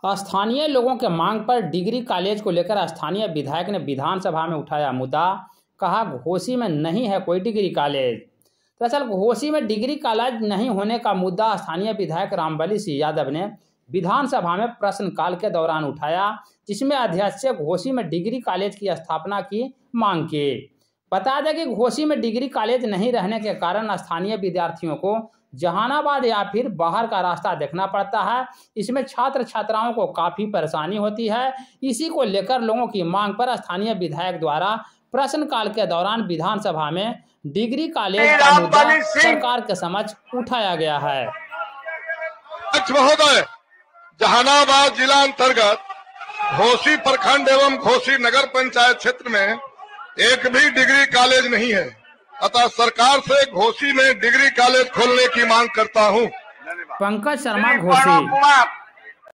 स्थानीय लोगों के मांग पर डिग्री कॉलेज को लेकर स्थानीय विधायक ने विधानसभा में उठाया मुद्दा। कहा, घोसी में नहीं है कोई डिग्री कॉलेज। दरअसल घोसी में डिग्री कॉलेज नहीं होने का मुद्दा स्थानीय विधायक रामबली सिंह यादव ने विधानसभा में प्रश्नकाल के दौरान उठाया, जिसमें अध्यक्ष से घोसी में डिग्री कॉलेज की स्थापना की मांग की। बता दें कि घोसी में डिग्री कॉलेज नहीं रहने के कारण स्थानीय विद्यार्थियों को जहानाबाद या फिर बाहर का रास्ता देखना पड़ता है। इसमें छात्र छात्राओं को काफी परेशानी होती है। इसी को लेकर लोगों की मांग पर स्थानीय विधायक द्वारा प्रश्नकाल के दौरान विधानसभा में डिग्री कॉलेज का मुद्दा सरकार के समक्ष उठाया गया है। महोदय, जहानाबाद जिला अंतर्गत घोसी प्रखंड एवं घोसी नगर पंचायत क्षेत्र में एक भी डिग्री कॉलेज नहीं है, अतः सरकार से घोसी में डिग्री कॉलेज खोलने की मांग करता हूं। पंकज शर्मा, घोसी।